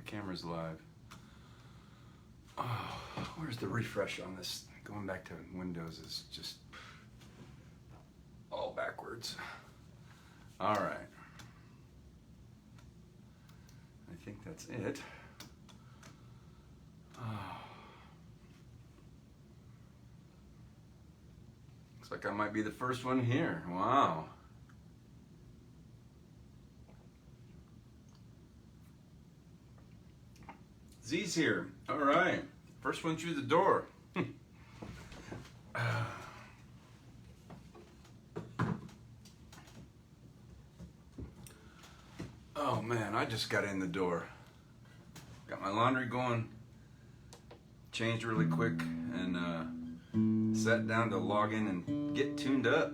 Camera's live. Oh, where's the refresh on this? Going back to Windows is just all backwards. All right. I think that's it. Oh. Looks like I might be the first one here. Wow. Z's here. All right. First one through the door. Oh man, I just got in the door. Got my laundry going. Changed really quick and sat down to log in and get tuned up.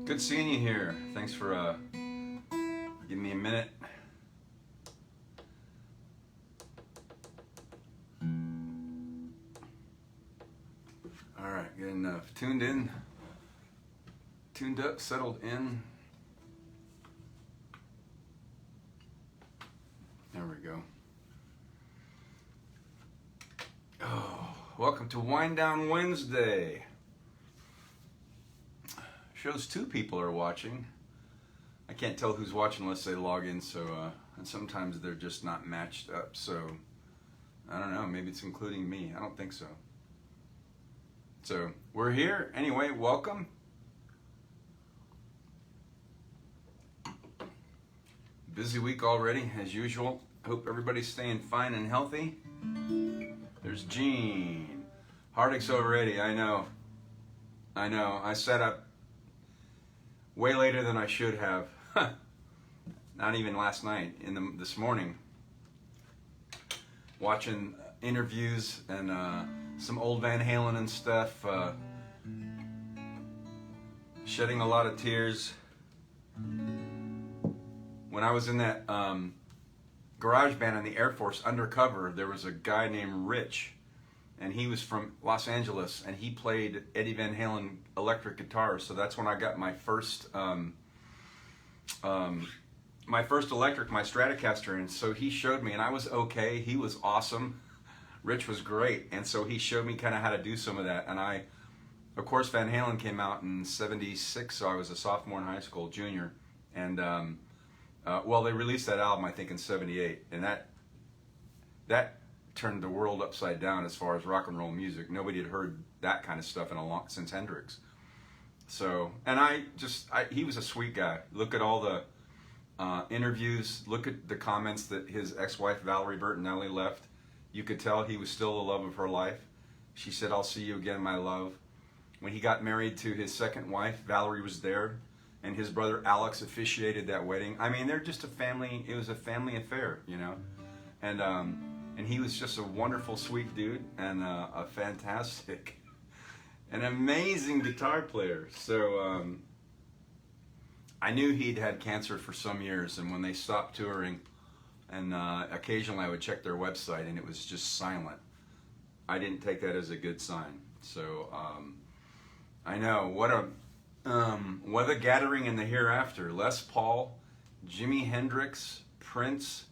Good seeing you here. Thanks for giving me a minute. All right, good enough. Tuned in, tuned up, settled in. There we go. Oh, welcome to Wind Down Wednesday. Shows 2 people are watching. I can't tell who's watching unless they log in, so and sometimes they're just not matched up, so I don't know, maybe it's including me. I don't think so. So we're here anyway. Welcome. Busy week already as usual. Hope everybody's staying fine and healthy. There's Gene. Hardwick's already. I know I set up way later than I should have. Not even last night. This morning, watching interviews and some old Van Halen and stuff. Shedding a lot of tears. When I was in that garage band in the Air Force undercover, there was a guy named Rich, and he was from Los Angeles, and he played Eddie Van Halen electric guitar. So that's when I got my first electric, my Stratocaster, and so he showed me, and I was okay. He was awesome. Rich was great, and so he showed me kind of how to do some of that. And of course, Van Halen came out in '76, so I was a sophomore in high school, junior, and well, they released that album I think in '78, and that turned the world upside down as far as rock and roll music. Nobody had heard that kind of stuff since Hendrix. So, and he was a sweet guy. Look at all the interviews. Look at the comments that his ex-wife Valerie Bertinelli left. You could tell he was still the love of her life. She said, "I'll see you again, my love." When he got married to his second wife, Valerie was there, and his brother Alex officiated that wedding. I mean, they're just a family. It was a family affair, you know, and he was just a wonderful, sweet dude, and a fantastic, an amazing guitar player. So I knew he'd had cancer for some years, and when they stopped touring, and occasionally I would check their website, and it was just silent. I didn't take that as a good sign. So I know what a gathering in the hereafter. Les Paul, Jimi Hendrix, Prince,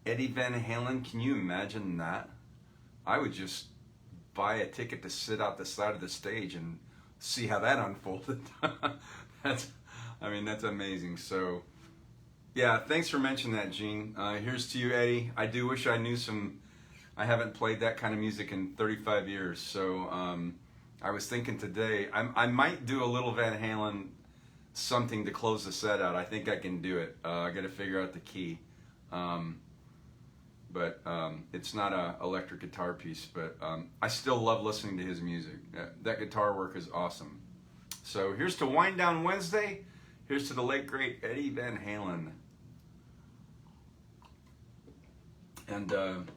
Eddie Van Halen. Can you imagine that? I would just buy a ticket to sit out the side of the stage and see how that unfolded. That's amazing. So, yeah, thanks for mentioning that, Gene. Here's to you, Eddie. I do wish I knew I haven't played that kind of music in 35 years. So, I was thinking today, I might do a little Van Halen something to close the set out. I think I can do it. I got to figure out the key. But it's not an electric guitar piece, but I still love listening to his music. That guitar work is awesome. So here's to Wind Down Wednesday. Here's to the late great Eddie Van Halen. And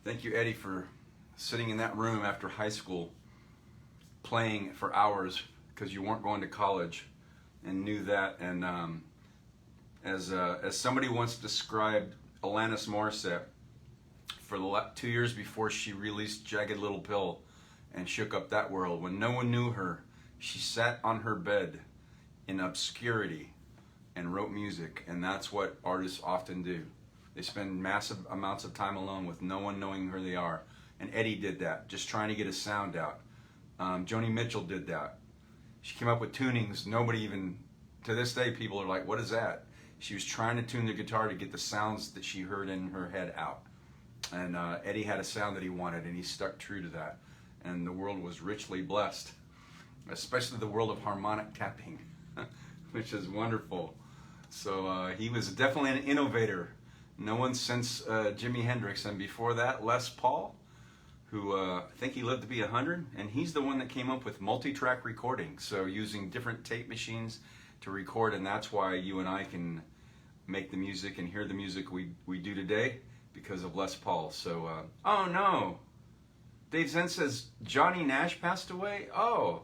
thank you, Eddie, for sitting in that room after high school playing for hours because you weren't going to college and knew that. And as somebody once described Alanis Morissette, for the 2 years before she released Jagged Little Pill and shook up that world, when no one knew her, she sat on her bed in obscurity and wrote music. And that's what artists often do. They spend massive amounts of time alone with no one knowing who they are. And Eddie did that, just trying to get a sound out. Joni Mitchell did that. She came up with tunings. Nobody even, to this day, people are like, what is that? She was trying to tune the guitar to get the sounds that she heard in her head out. And Eddie had a sound that he wanted, and he stuck true to that. And the world was richly blessed, especially the world of harmonic tapping, which is wonderful. So he was definitely an innovator. No one since Jimi Hendrix, and before that, Les Paul, who I think he lived to be 100, and he's the one that came up with multi-track recording, so using different tape machines to record, and that's why you and I can make the music and hear the music we do today, because of Les Paul. So, oh no, Dave Zen says, Johnny Nash passed away? Oh,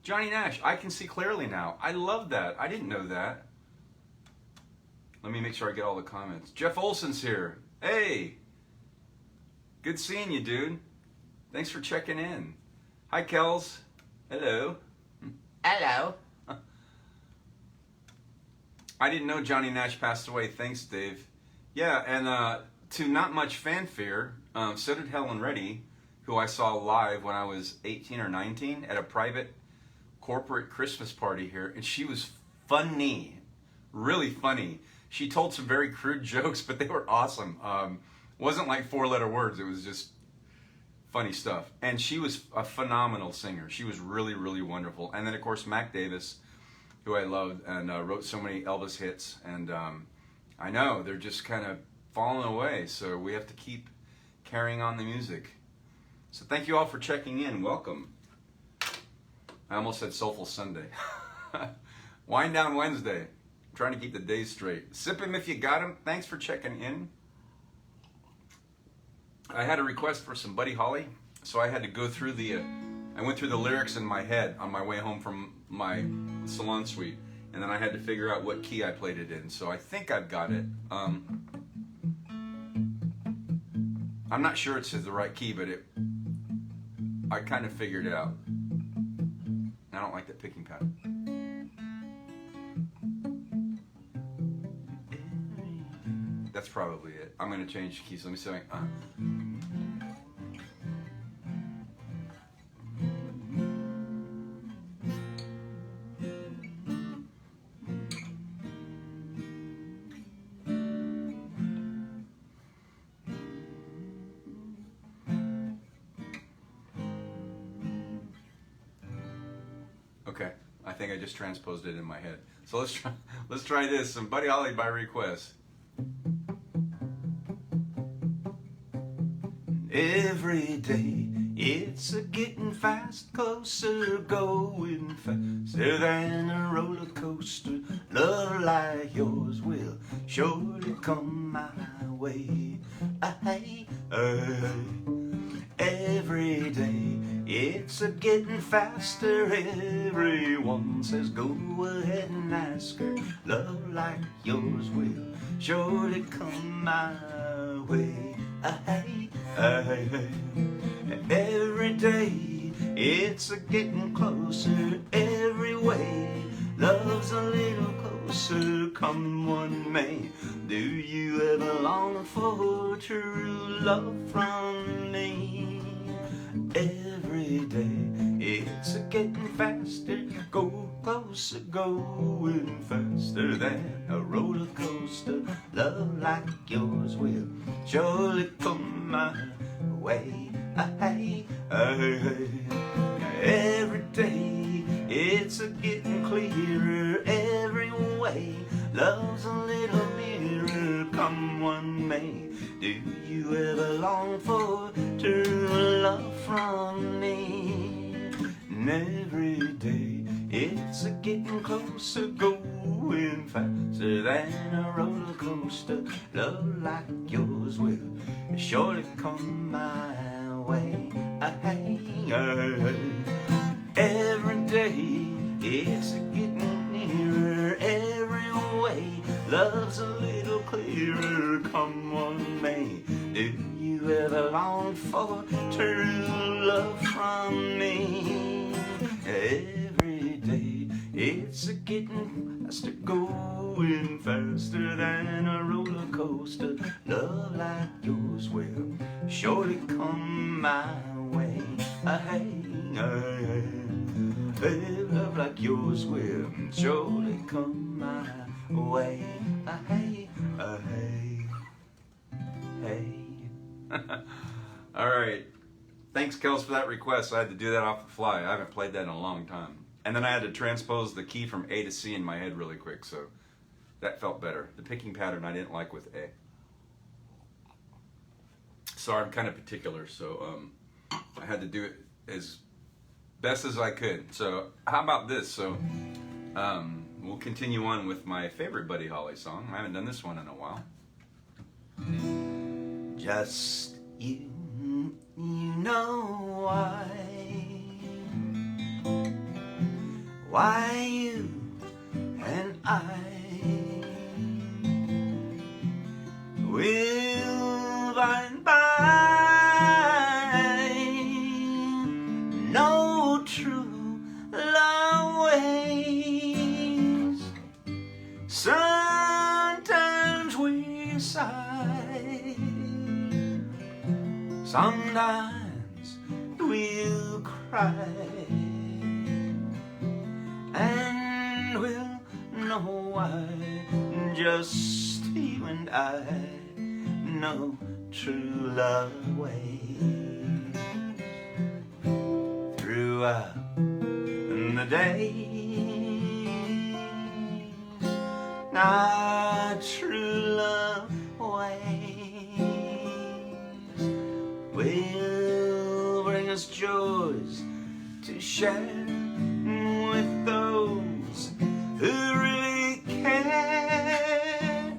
Johnny Nash, I can see clearly now. I love that. I didn't know that. Let me make sure I get all the comments. Jeff Olson's here. Hey, good seeing you, dude. Thanks for checking in. Hi, Kels. Hello. Hello. I didn't know Johnny Nash passed away. Thanks, Dave. Yeah, and to not much fanfare, so did Helen Reddy, who I saw live when I was 18 or 19 at a private corporate Christmas party here, and she was funny, really funny. She told some very crude jokes, but they were awesome. Wasn't like four-letter words. It was just funny stuff. And she was a phenomenal singer. She was really, really wonderful. And then, of course, Mac Davis, who I loved and wrote so many Elvis hits. And I know, they're just kind of falling away. So we have to keep carrying on the music. So thank you all for checking in. Welcome. I almost said Soulful Sunday. Wind Down Wednesday. Trying to keep the days straight. Sip 'em if you got 'em. Thanks for checking in. I had a request for some Buddy Holly, so I had to go through I went through the lyrics in my head on my way home from my salon suite, and then I had to figure out what key I played it in. So I think I've got it. I'm not sure it's the right key, but I kind of figured it out. I don't like that picking pattern. That's probably it. I'm going to change keys. Let me see. Okay, I think I just transposed it in my head. So let's try this. Some Buddy Holly by request. Every day it's a getting fast, closer, going faster than a roller coaster. Love like yours will surely come my way. Every day it's a getting faster. Everyone says go ahead and ask her. Love like yours will surely come my way. Every day it's a getting closer. Every way love's a little closer. Come one may. Do you ever long for true love from me? Every day it's a getting faster. Go closer, going faster than a roller coaster. Love like yours will surely come my way. Every day it's a getting clearer. Every way love's a little nearer. Come one may. Do you ever long for true love from me? And every day It's a getting closer, going faster than a roller coaster. Love like yours will surely come my way. Every day it's a getting nearer. Every way love's a little clearer. Come on, May, do you ever long for true love from me? Every day it's a getting faster, going faster than a roller coaster. Love like yours will surely come my way. Love like yours will surely come my way. All right. Thanks, Kels, for that request. I had to do that off the fly. I haven't played that in a long time. And then I had to transpose the key from A to C in my head really quick, so that felt better. The picking pattern I didn't like with A. Sorry, I'm kind of particular, so I had to do it as best as I could. So how about this? So we'll continue on with my favorite Buddy Holly song. I haven't done this one in a while. Just you know why you and I will find by no true love ways. Sometimes we sigh, sometimes we'll cry, and we'll know why. Just you and I know true love ways. Throughout the days, our true love ways will bring us joys to share with those who really care.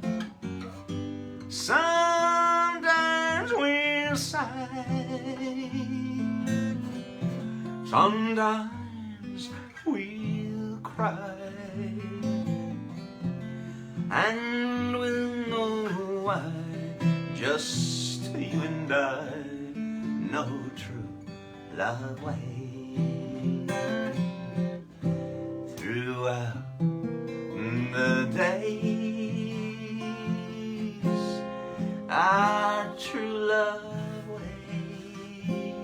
Sometimes we'll sigh, sometimes we'll cry, and we'll know why. Just you and I know true love ways. Throughout the days, our true love ways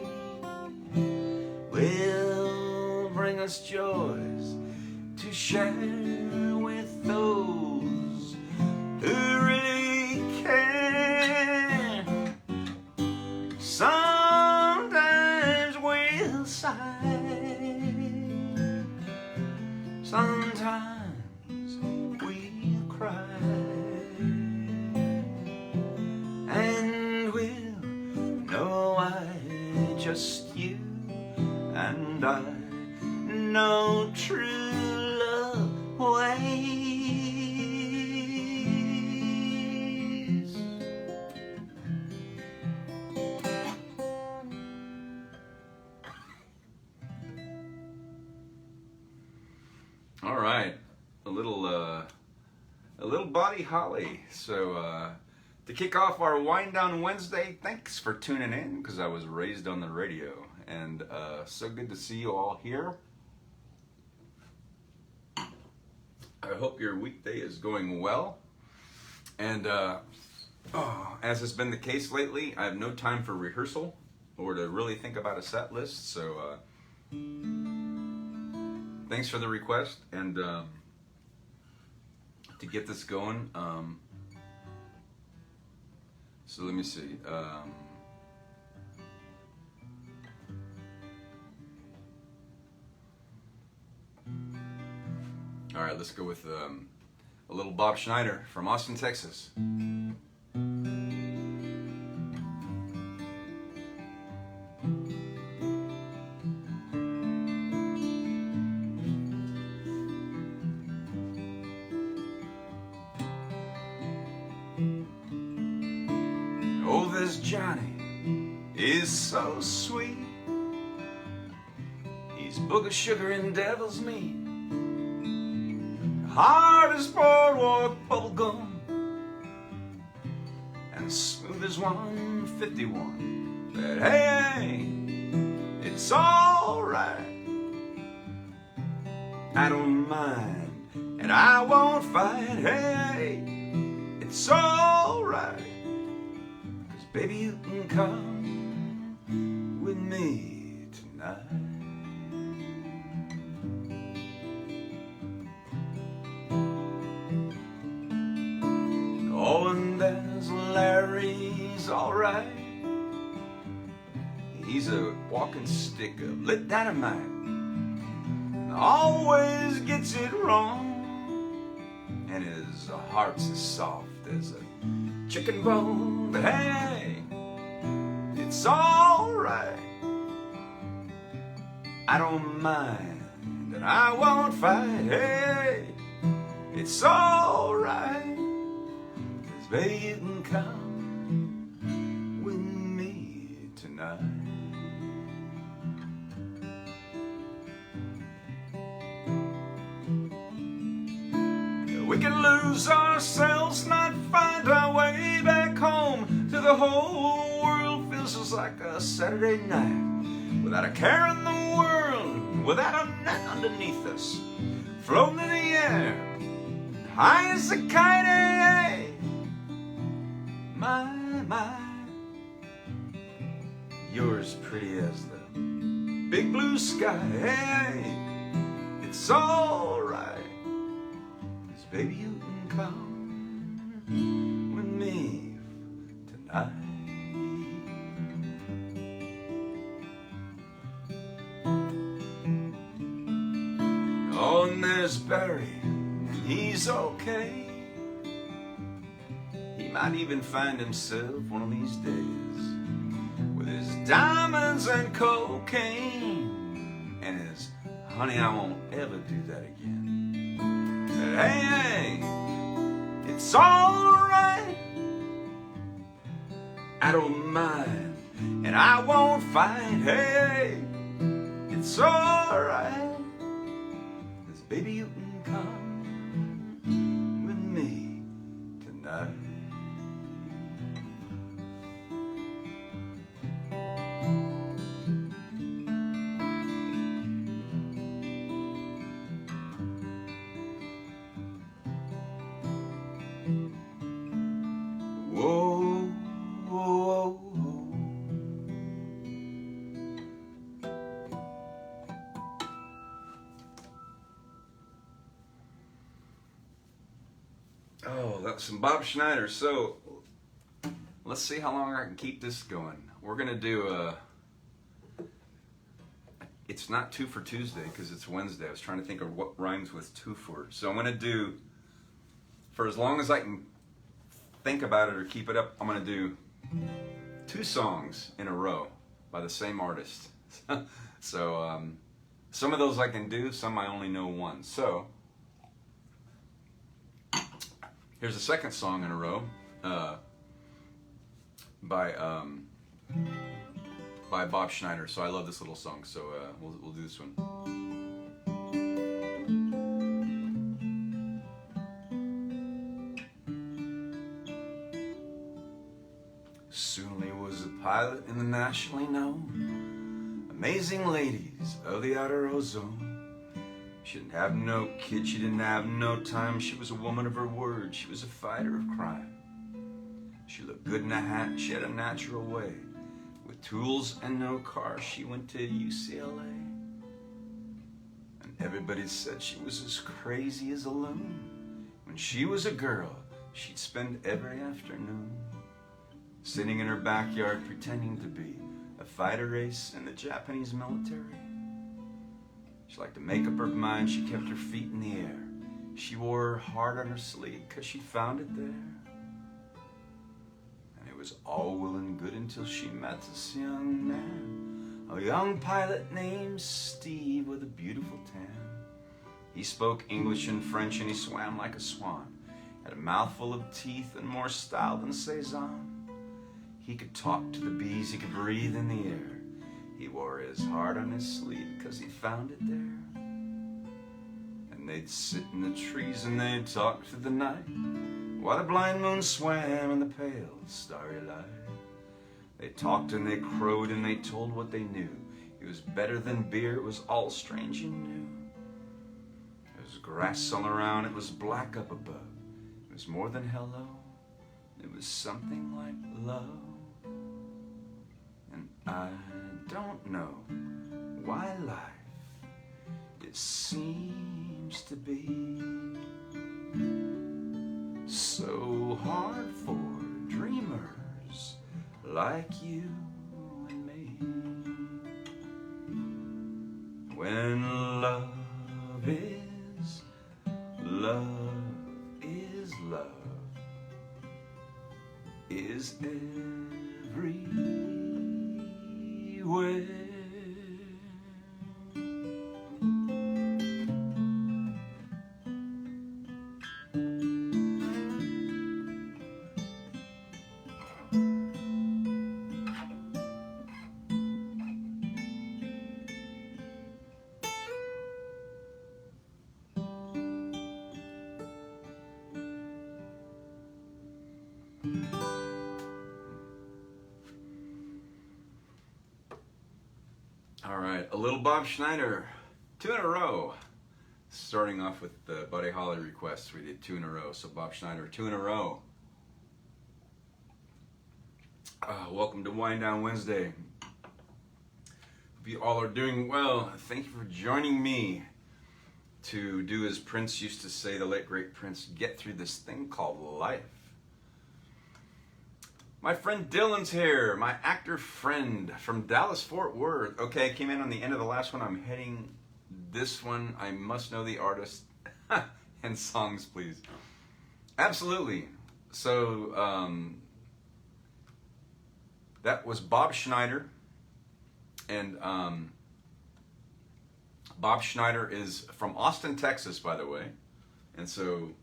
will bring us joys to share with those who really care. Sometimes we'll sigh, sometimes we'll cry, and we'll know why. Just you and I know true love ways. All right, a little Buddy Holly. So to kick off our Wind Down Wednesday, thanks for tuning in, because I was raised on the radio, and so good to see you all here. I hope your weekday is going well, and as has been the case lately, I have no time for rehearsal or to really think about a set list, so thanks for the request, and to get this going, so let me see. All right, let's go with a little Bob Schneider from Austin, Texas. this Johnny is so sweet. He's book of sugar and devil's meat, hard as boardwalk bubblegum, and smooth as 151. But hey, it's alright. I don't mind, and I won't fight. Hey, it's alright, 'cause baby you can come with me tonight. Oh, and there's Larry's alright. He's a walking stick of lit dynamite, always gets it wrong, and his heart's as soft as a chicken bone. But hey, it's alright. I don't mind, and I won't fight. Hey, it's alright, 'cause baby you can come with me tonight. We can lose ourselves, not find our way back home, till the whole world feels just like a Saturday night, without a care in the world, without a net underneath us, floating in the air, high as a kite. Hey, my, you're as pretty as the big blue sky. Hey, it's alright, baby you can come with me tonight. Oh, and there's Barry, he's okay. He might even find himself one of these days with his diamonds and cocaine and his honey I won't ever do that again. Hey, it's alright. I don't mind, and I won't fight. Hey, it's alright, 'cause baby you can come with me tonight. Whoa, whoa, whoa. Oh, that's some Bob Schneider. So let's see how long I can keep this going. We're gonna do it's not Two for Tuesday because it's Wednesday. I was trying to think of what rhymes with two for. So I'm gonna do, for as long as I can think about it or keep it up, I'm gonna do 2 songs in a row by the same artist. So some of those I can do, some I only know one. So here's a second song in a row by Bob Schneider. So I love this little song. So we'll do this one. Soon he was a pilot in the nationally known Amazing Ladies of the Outer Ozone. She didn't have no kids, she didn't have no time. She was a woman of her word, she was a fighter of crime. She looked good in a hat, she had a natural way. With tools and no car, she went to UCLA. And everybody said she was as crazy as a loon. When she was a girl, she'd spend every afternoon sitting in her backyard pretending to be a fighter ace in the Japanese military. She liked to make up her mind, she kept her feet in the air. She wore her heart on her sleeve 'cause she found it there. And it was all well and good until she met this young man, a young pilot named Steve with a beautiful tan. He spoke English and French and he swam like a swan, had a mouthful of teeth and more style than Cezanne. He could talk to the bees, he could breathe in the air. He wore his heart on his sleeve 'cause he found it there. And they'd sit in the trees and they'd talk through the night while the blind moon swam in the pale starry light. They talked and they crowed and they told what they knew. It was better than beer, it was all strange and new. There was grass all around, it was black up above. It was more than hello, it was something like love. And I don't know why life, it seems to be so hard for dreamers like you and me. When love is love is love is everywhere. All right, a little Bob Schneider, 2 in a row. Starting off with the Buddy Holly requests, we did 2 in a row. So Bob Schneider, 2 in a row. Welcome to Wind Down Wednesday. Hope you all are doing well. Thank you for joining me to do, as Prince used to say, the late great Prince, get through this thing called life. My friend Dylan's here, my actor friend from Dallas-Fort Worth. Okay, came in on the end of the last one. I'm heading this one. I must know the artist and songs, please. Absolutely. So that was Bob Schneider. And Bob Schneider is from Austin, Texas, by the way. And so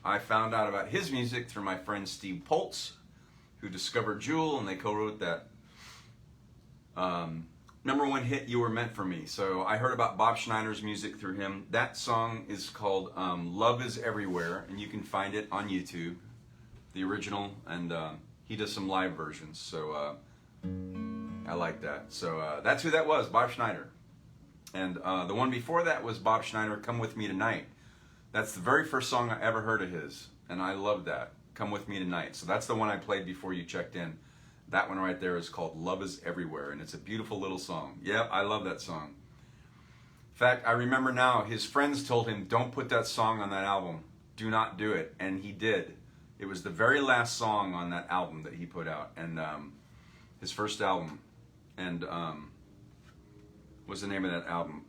I found out about his music through my friend Steve Poltz, who discovered Jewel, and they co-wrote that #1 hit, You Were Meant For Me. So I heard about Bob Schneider's music through him. That song is called Love Is Everywhere, and you can find it on YouTube, the original, and he does some live versions, so I like that. So that's who that was, Bob Schneider. And the one before that was Bob Schneider, Come With Me Tonight. That's the very first song I ever heard of his, and I love that. Come With Me Tonight. So that's the one I played before you checked in. That one right there is called Love Is Everywhere, and it's a beautiful little song. Yep, I love that song. In fact, I remember now, his friends told him, don't put that song on that album. Do not do it. And he did. It was the very last song on that album that he put out, and his first album. And what's the name of that album?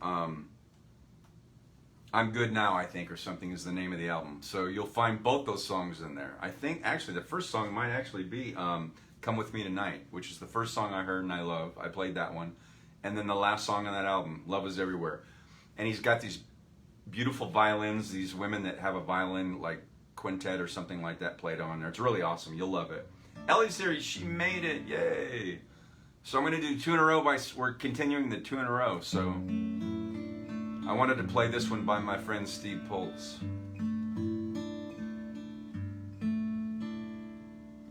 I'm Good Now, I think, or something is the name of the album. So you'll find both those songs in there. I think actually the first song might actually be Come With Me Tonight, which is the first song I heard and I love. I played that one. And then the last song on that album, Love Is Everywhere. And he's got these beautiful violins, these women that have a violin like quintet or something like that played on there. It's really awesome. You'll love it. Ellie's here. She made it. Yay. So I'm going to do 2 in a row. We're continuing the 2 in a row. So I wanted to play this one by my friend Steve Poltz.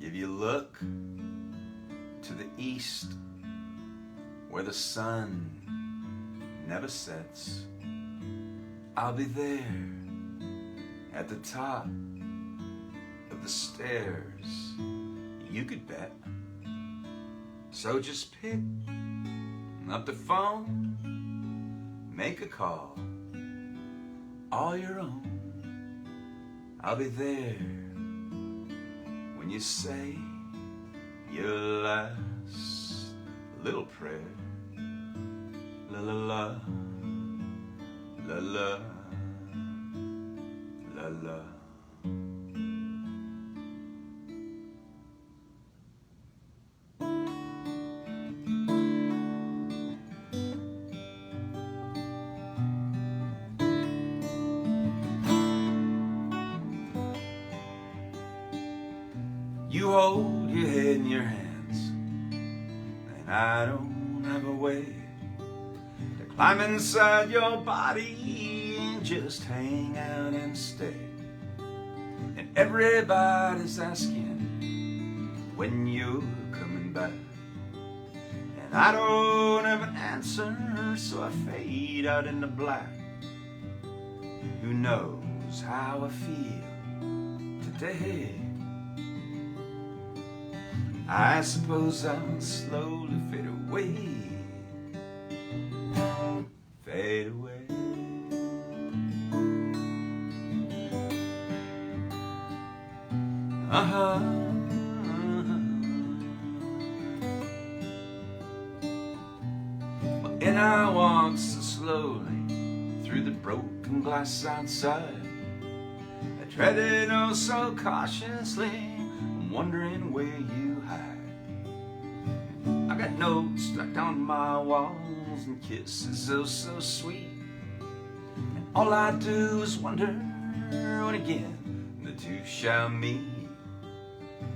If you look to the east where the sun never sets, I'll be there at the top of the stairs, you could bet. So just pick up the phone, make a call, all your own. I'll be there when you say your last little prayer. La la la, la la, la la. You hold your head in your hands I don't have a way to climb inside your body and just hang out and stay. And everybody's asking when you're coming back, and I don't have an answer, so I fade out in the black. Who knows how I feel today? I suppose I'll slowly fade away. Fade away. And I walk so slowly through the broken glass outside. I tread it oh so cautiously, I'm wondering where you hide. I got notes stuck on my walls and kisses oh so sweet, and all I do is wonder when again the two shall meet.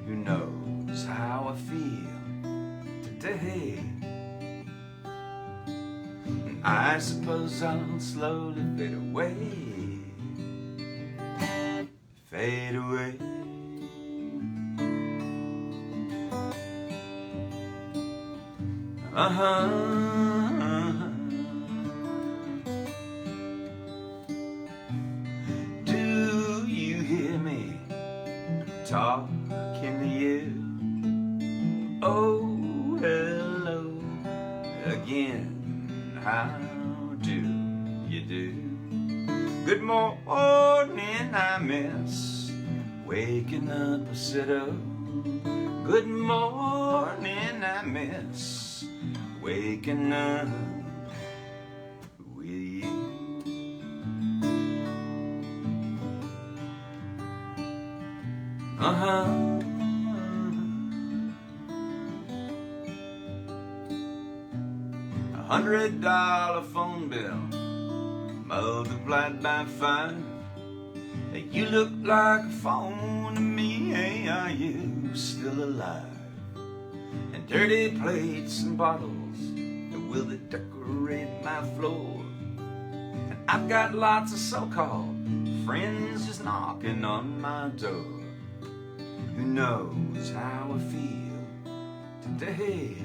Who knows how I feel today? I suppose I'll slowly fade away. Fade away. Do you hear me talking to you? Oh, hello again. How do you do? Good morning, I miss waking up a sit up. Good morning, I miss waking up with you. $100 phone bill multiplied by 5. Hey, you look like a phone to me. Hey, are you still alive? And dirty plates and bottles, will they decorate my floor? And I've got lots of so-called friends just knocking on my door. Who knows how I feel today?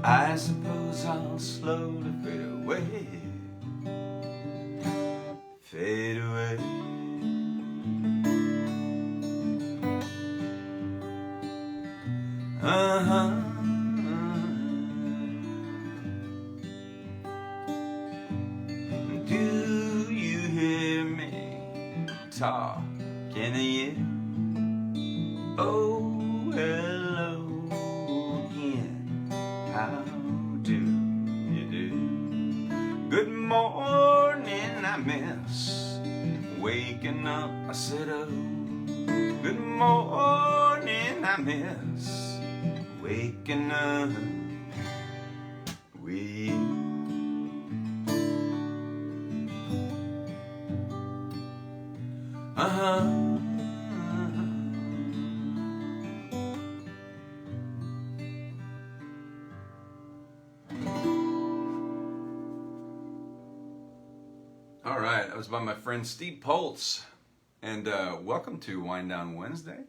I suppose I'll slowly fade away. Fade away. Do you hear me talking to you? Oh, hello again. How do you do? Good morning, I miss waking up, I said, oh. Good morning, I miss waking up with you. All right, that was by my friend Steve Poltz, and welcome to Wind Down Wednesday.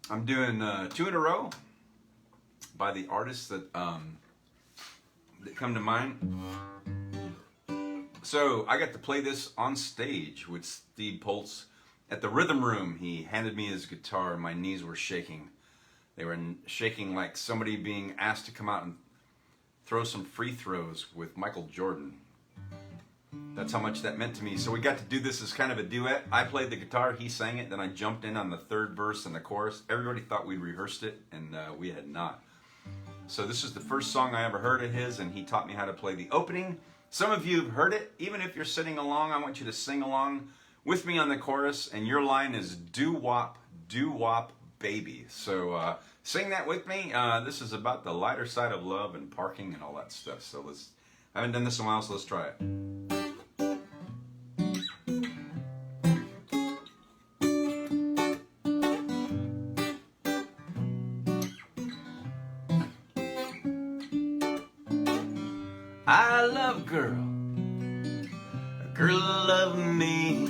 I'm doing 2 in a row by the artists that come to mind. So I got to play this on stage with Steve Poltz at the Rhythm Room. He handed me his guitar and my knees were shaking. They were shaking like somebody being asked to come out and throw some free throws with Michael Jordan. That's how much that meant to me. So we got to do this as kind of a duet. I played the guitar, he sang it, then I jumped in on the third verse and the chorus. Everybody thought we rehearsed it, and we had not. So this is the first song I ever heard of his, and he taught me how to play the opening. Some of you have heard it. Even if you're sitting along, I want you to sing along with me on the chorus, and your line is doo-wop, doo-wop, baby. So sing that with me. This is about the lighter side of love and parking and all that stuff. So I haven't done this in a while, so let's try it. I love girl, a girl love me.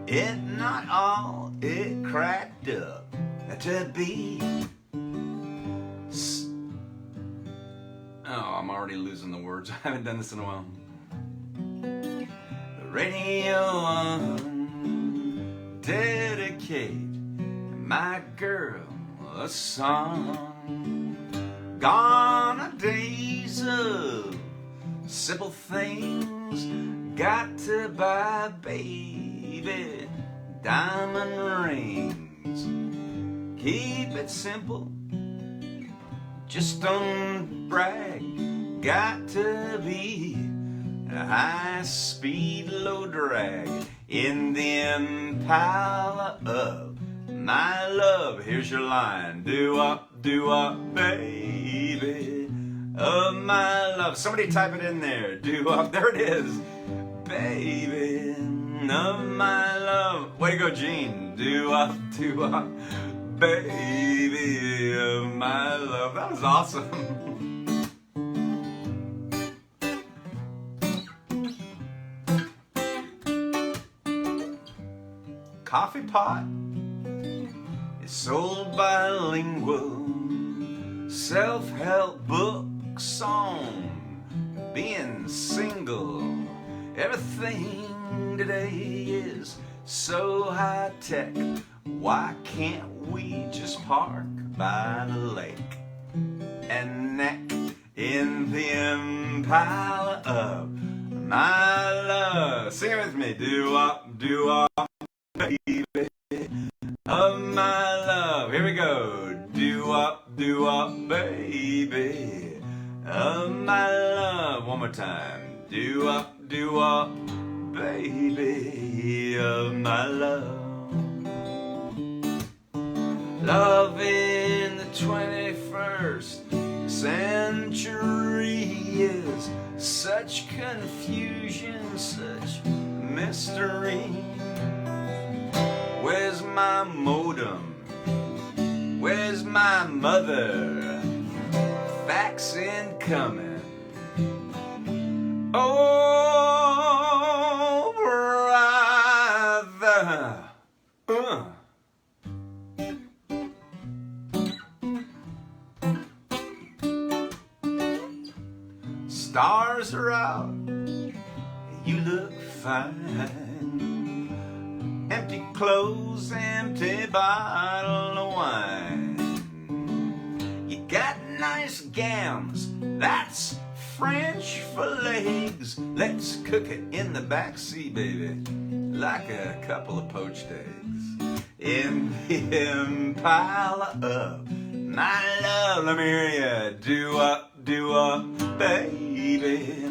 It not all it cracked up to be. Oh, I'm already losing the words. I haven't done this in a while. The radio on, dedicate my girl a song. Gone are days of simple things. Got to buy baby diamond rings. Keep it simple, just don't brag. Got to be a high-speed low drag in the Impala of my love. Here's your line. Do up, baby, of my love. Somebody type it in there. Do up. There it is. Baby, of my love. Way to go, Gene. Do up, baby, of my love. That was awesome. Coffee pot is sold bilingual. Self-help books on being single. Everything today is so high-tech. Why can't we just park by the lake and neck in the Impala of my love? Sing it with me. Do up, baby, of my love. Here we go. Do up, baby, of my love. One more time. Do up, baby, of my love. Love in the 21st century is such confusion, such mystery. Where's my modem? Where's my mother? Fax incoming. Oh, brother. Stars are out. You look fine. Empty clothes, empty bottle of wine. You got nice gams, that's French for legs. Let's cook it in the backseat, baby, like a couple of poached eggs. In the Impala of my love, let me hear ya. Do up, baby,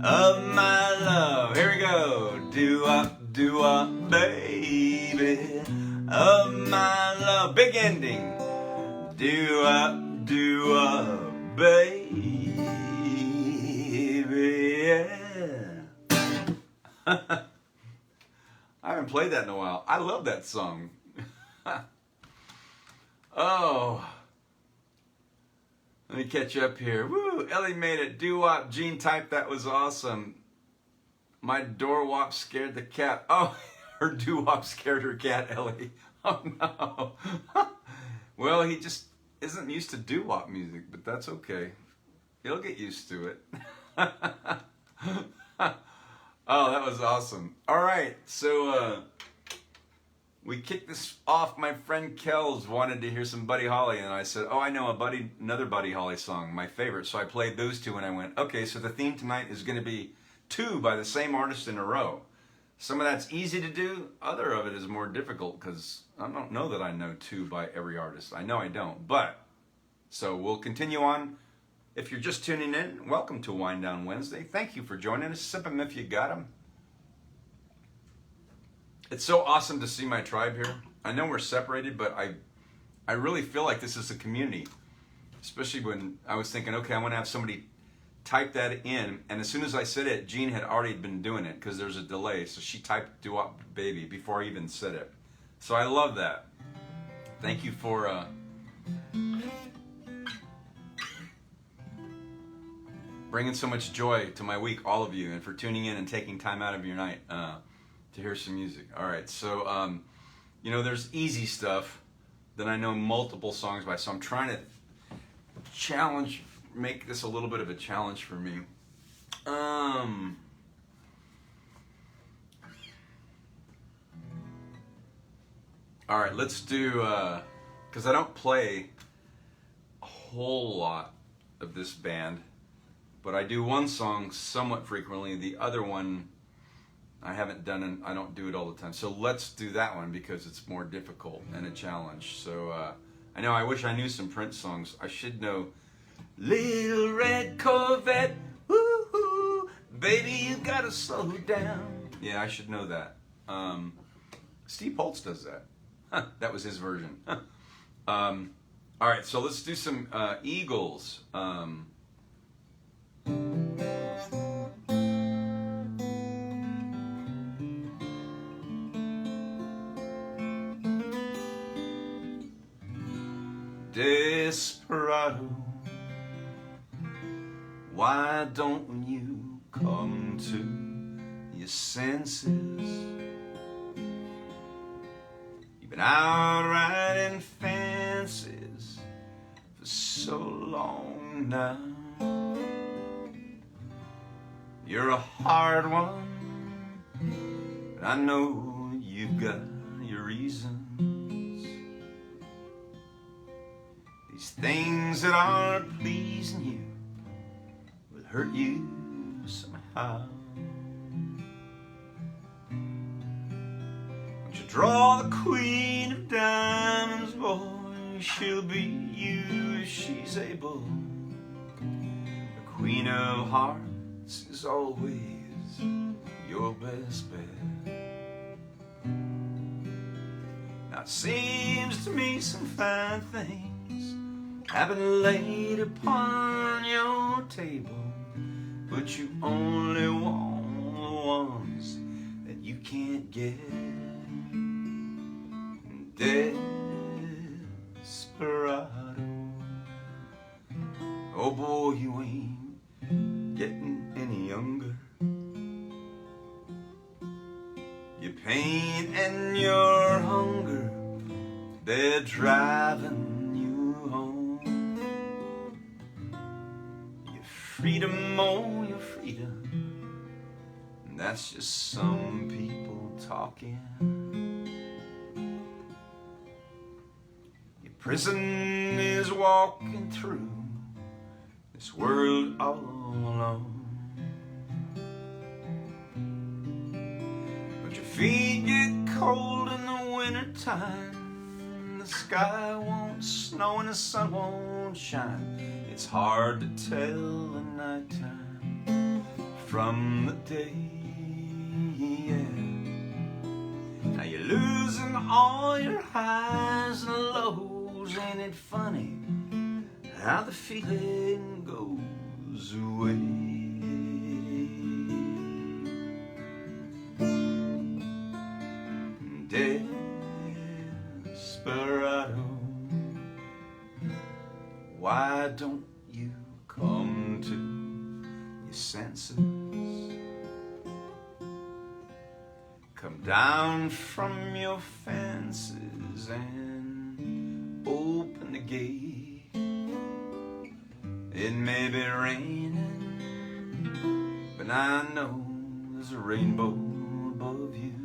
of my love. Here we go. Do up, baby, of my love. Big ending. Do up, baby, yeah. I haven't played that in a while. I love that song. Oh. Let me catch up here. Woo, Ellie made it. Doo-wop, Gene typed, that was awesome. My door-wop scared the cat. Oh, her doo-wop scared her cat, Ellie. Oh, no. Well, he just isn't used to doo-wop music, but that's okay. He'll get used to it. Oh, that was awesome. All right, so we kicked this off. My friend Kells wanted to hear some Buddy Holly, and I said, oh, I know another Buddy Holly song, my favorite. So I played those two, and I went, okay, so the theme tonight is going to be two by the same artist in a row. Some of that's easy to do. Other of it is more difficult because I don't know that I know two by every artist. I know I don't, but so we'll continue on. If you're just tuning in, welcome to Wind Down Wednesday. Thank you for joining us. Sip 'em if you got 'em. It's so awesome to see my tribe here. I know we're separated, but I really feel like this is a community. Especially when I was thinking, okay, I want to have somebody type that in, and as soon as I said it, Jean had already been doing it because there's a delay. So she typed "doo-wop baby" before I even said it. So I love that. Thank you for bringing so much joy to my week, all of you, and for tuning in and taking time out of your night to hear some music. All right, so you know, there's easy stuff that I know multiple songs by, so I'm trying to make this a little bit of a challenge for me. All right, let's do, because I don't play a whole lot of this band, but I do one song somewhat frequently. The other one I haven't done, and I don't do it all the time. So let's do that one because it's more difficult and a challenge. So I know I wish I knew some Prince songs. I should know Little Red Corvette, woo-hoo, baby you gotta slow down. Yeah, I should know that. Steve Holtz does that. Huh, that was his version. All right, so let's do some Eagles. Desperado, why don't you come to your senses? Been out riding fences for so long now. You're a hard one, but I know you've got your reasons. These things that aren't pleasing you will hurt you somehow. Draw the queen of diamonds, boy, she'll be you if she's able. The queen of hearts is always your best bet. Now it seems to me some fine things have been laid upon your table, but you only want the ones that you can't get. Desperado, oh boy, you ain't getting any younger. Your pain and your hunger, they're driving you home. Your freedom, oh your freedom, that's just some people talking. Prison is walking through this world all alone. But your feet get cold in the wintertime. The sky won't snow and the sun won't shine. It's hard to tell the nighttime from the day, yeah. Now you're losing all your highs and lows. Ain't it funny how the feeling goes away? Desperado, why don't you come to your senses? Come down from your fences and open the gate. It may be raining, but I know there's a rainbow above you.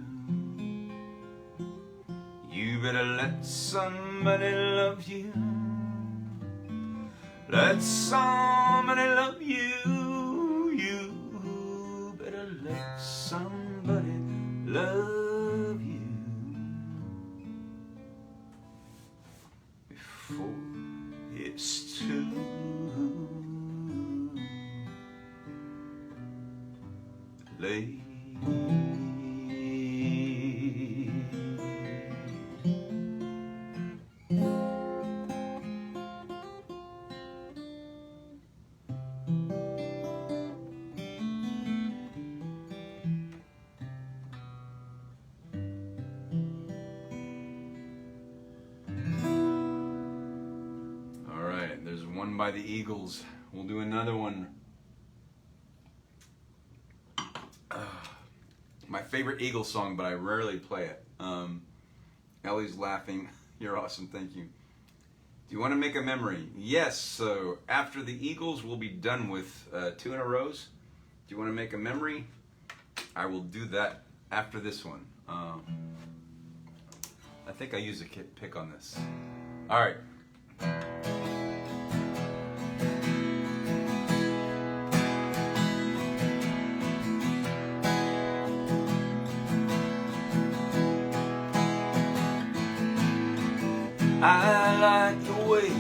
You better let somebody love you. Let somebody love you. You better let somebody love you before it's too late. By the Eagles. We'll do another one favorite Eagles song, but I rarely play it. Ellie's laughing. You're awesome. Thank you. Do you want to make a memory? Yes. So after the Eagles, we'll be done with 2 in a rows. Do you want to make a memory? I will do that after this one. I think I use a pick on this. All right. I like the way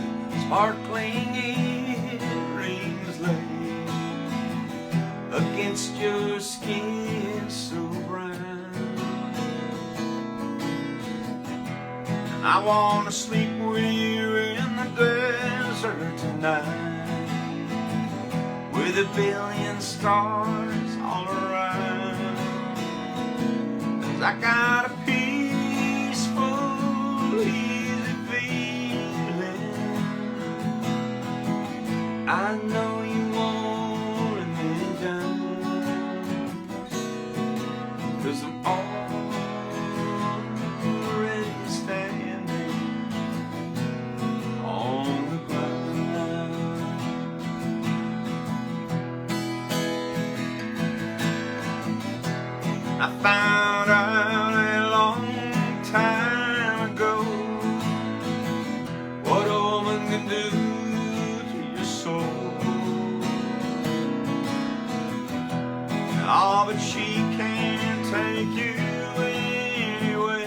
sparkling earrings lay against your skin so brown. I wanna sleep with you in the desert tonight, with a billion stars all around. 'Cause I got a peaceful, easy feeling. I know you won't let me down, 'cause I'm already standing on the ground. I found out a long time ago what a woman can do to your soul. Oh, but she can't take you anyway.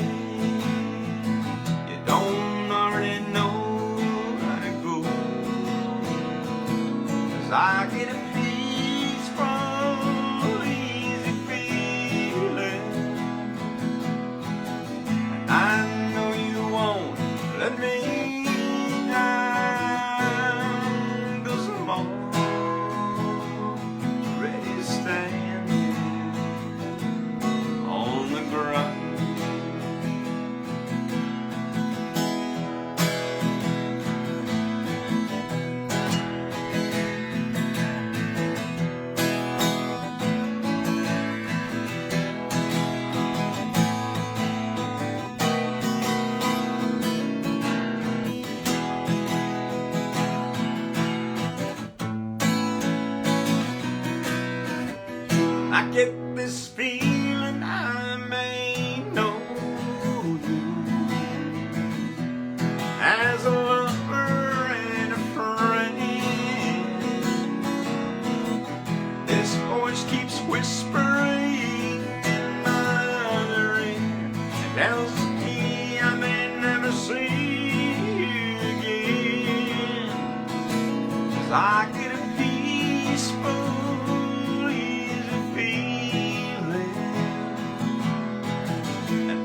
You don't already know how to go. 'Cause I get a peaceful, easy feeling. I know you won't let me down, 'cause I'm already standing on the ground. I get this feeling I may know you as a lover and a friend. This voice keeps whispering in my other ear, and tells me I may never see you again. 'Cause I get a peaceful,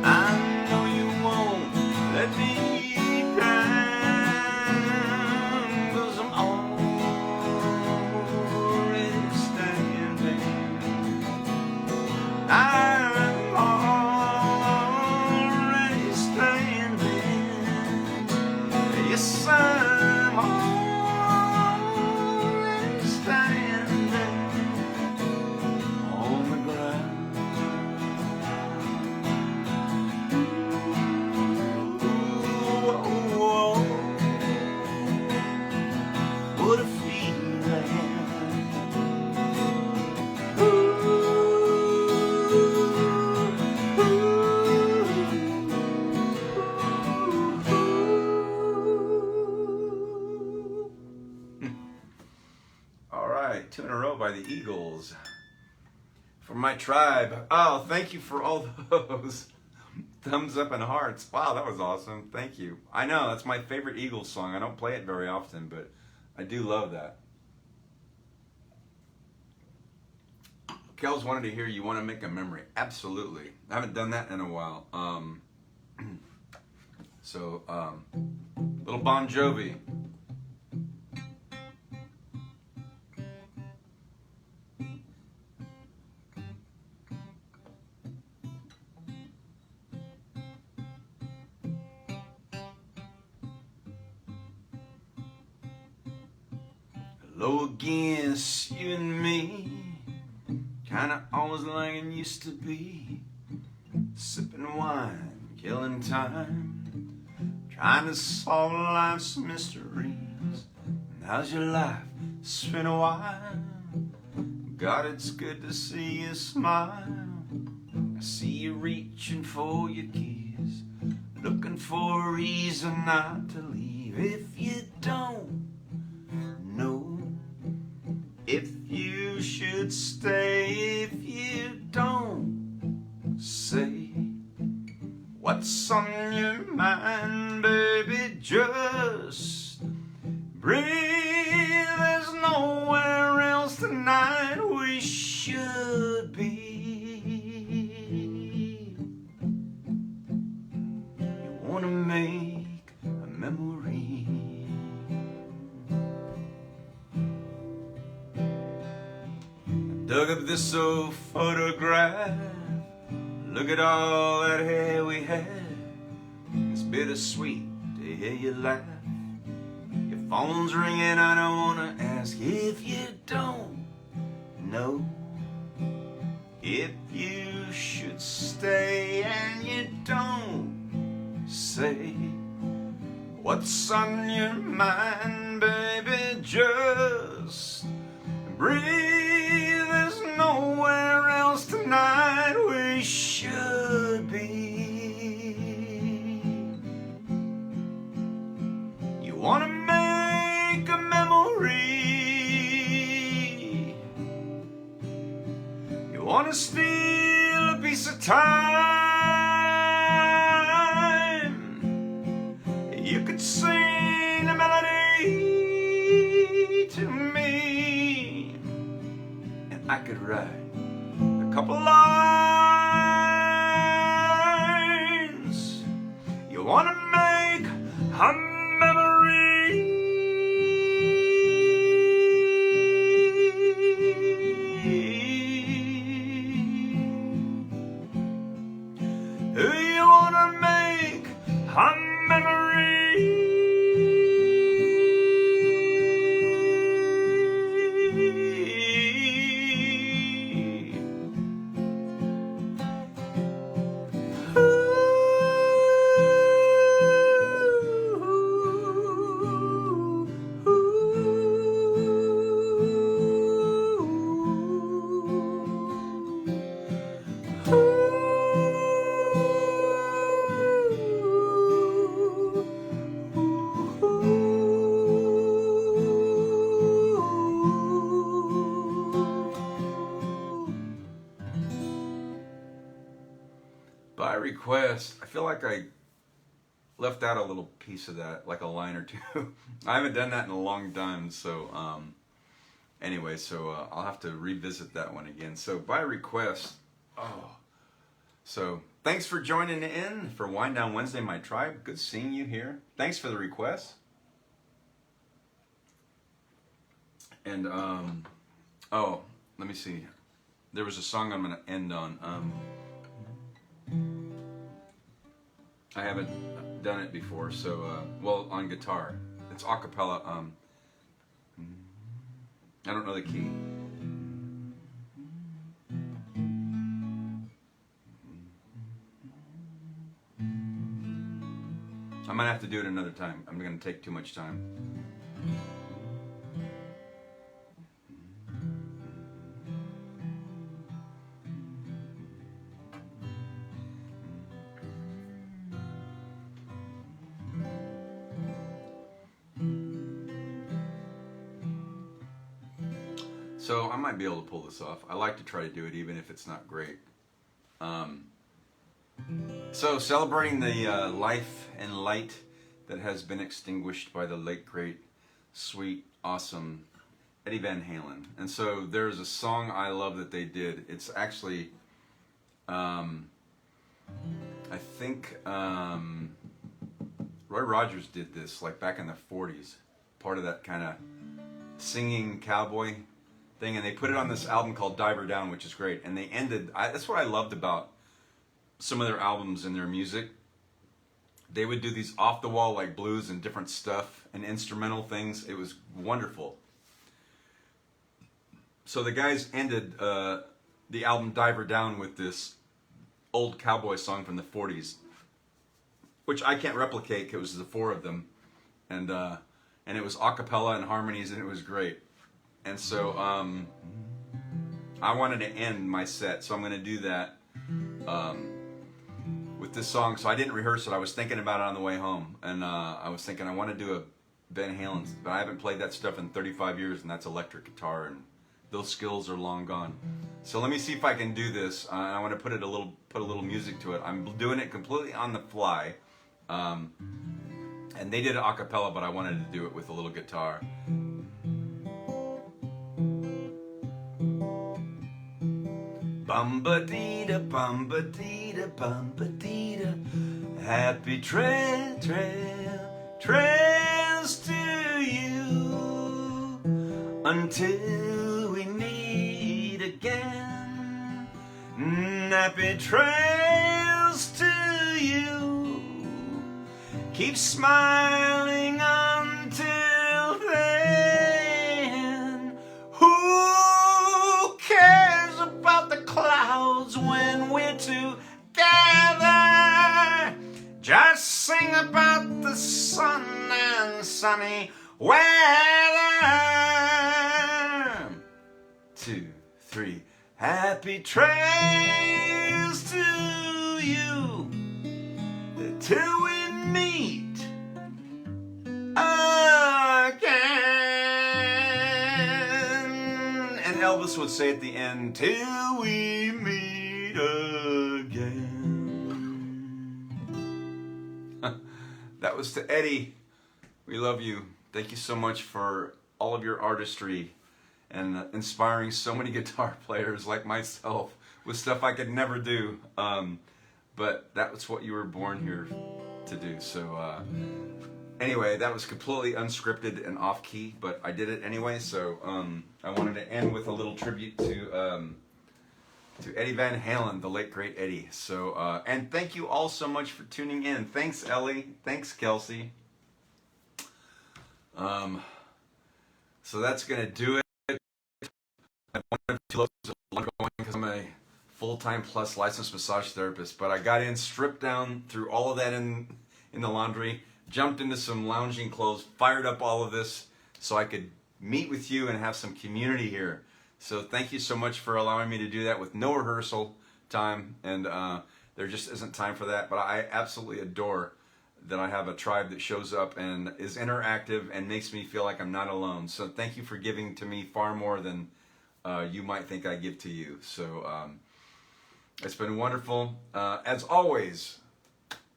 I know you won't let me down, 'cause I'm already standing. I'm already standing. Yes, I'm already standing on the ground. What a feeling. All right, 2 in a row by the Eagles. For my tribe. Oh, thank you for all those thumbs up and hearts. Wow, that was awesome. Thank you. I know, that's my favorite Eagles song. I don't play it very often, but I do love that. Kels wanted to hear You Want to Make a Memory. Absolutely. I haven't done that in a while. Little Bon Jovi. Hello again, it's you and me. Kinda always like it used to be. sipping wine, killing time, trying to solve life's mysteries. How's your life? It's been a while. God, it's good to see you smile. I see you reaching for your keys, looking for a reason not to leave. If you don't know if you should stay, if you don't say what's on your mind, baby, just breathe. There's nowhere else tonight we should be. You wanna make a memory. I dug up this old photograph. Look at all that hair we had. It's bittersweet to hear you laugh. Your phone's ringing, I don't wanna ask if you don't know if you should stay, and you don't say what's on your mind, baby, just breathe. There's nowhere else tonight we should be. You wanna make a memory, you wanna steal a piece of time. You could sing a melody to me, and I could write a couple lines. You wanna make a memory, you wanna make a memory. By request, I feel like I left out a little piece of that, like a line or two. I haven't done that in a long time, so anyway, so I'll have to revisit that one again. So by request, so thanks for joining in for Wind Down Wednesday, my tribe. Good seeing you here. Thanks for the request. And oh, let me see. There was a song I'm gonna end on. I haven't done it before, so well, on guitar. It's a cappella. I don't know the key. I might have to do it another time. I'm going to take too much time. So I might be able to pull this off. I like to try to do it even if it's not great. So celebrating the life and light that has been extinguished by the late, great, sweet, awesome Eddie Van Halen. And so there's a song I love that they did. It's actually, I think Roy Rogers did this like back in the 40s. Part of that kind of singing cowboy thing, and they put it on this album called Diver Down, which is great. And they ended, that's what I loved about some of their albums and their music. They would do these off the wall like blues and different stuff and instrumental things. It was wonderful. So the guys ended the album Diver Down with this old cowboy song from the 40s, which I can't replicate because it was the four of them, and it was a cappella and harmonies, and it was great. And so I wanted to end my set, so I'm going to do that with this song. So I didn't rehearse it. I was thinking about it on the way home, and I was thinking I want to do a Van Halen, but I haven't played that stuff in 35 years, and that's electric guitar, and those skills are long gone. So let me see if I can do this. I want to put a little music to it. I'm doing it completely on the fly, and they did it a cappella, but I wanted to do it with a little guitar. Bum-ba-dee-da, bum-ba-dee-da, bum-ba-dee-da. Happy trails to you until we meet again. Happy trails to you. Keep smiling until then. Who cares about the clouds when we're together? Just sing about the sun and sunny weather. 2, 3. Happy trails to you till we meet again. And Elvis would say at the end, till we meet again. That was to Eddie. We love you. Thank you so much for all of your artistry and inspiring so many guitar players like myself with stuff I could never do. But that was what you were born here to do. So anyway, that was completely unscripted and off key, but I did it anyway. So I wanted to end with a little tribute to Eddie Van Halen, the late great Eddie. So and thank you all so much for tuning in. Thanks, Ellie. Thanks, Kelsey. So that's gonna do it. I wanted to close it long going because I'm a full-time plus licensed massage therapist, but I got in, stripped down, threw all of that in the laundry, jumped into some lounging clothes, fired up all of this so I could meet with you and have some community here. So thank you so much for allowing me to do that with no rehearsal time, and there just isn't time for that, but I absolutely adore that I have a tribe that shows up and is interactive and makes me feel like I'm not alone. So thank you for giving to me far more than you might think I give to you. So it's been wonderful. As always,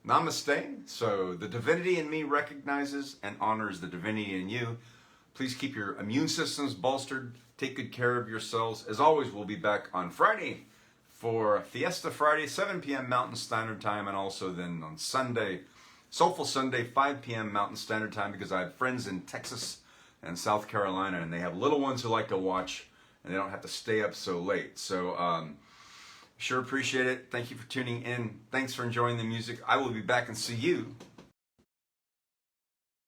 namaste. So the divinity in me recognizes and honors the divinity in you. Please keep your immune systems bolstered. Take good care of yourselves. As always, we'll be back on Friday for Fiesta Friday, 7 p.m. Mountain Standard Time, and also then on Sunday, Soulful Sunday, 5 p.m. Mountain Standard Time, because I have friends in Texas and South Carolina, and they have little ones who like to watch, and they don't have to stay up so late. So sure appreciate it. Thank you for tuning in. Thanks for enjoying the music. I will be back and see you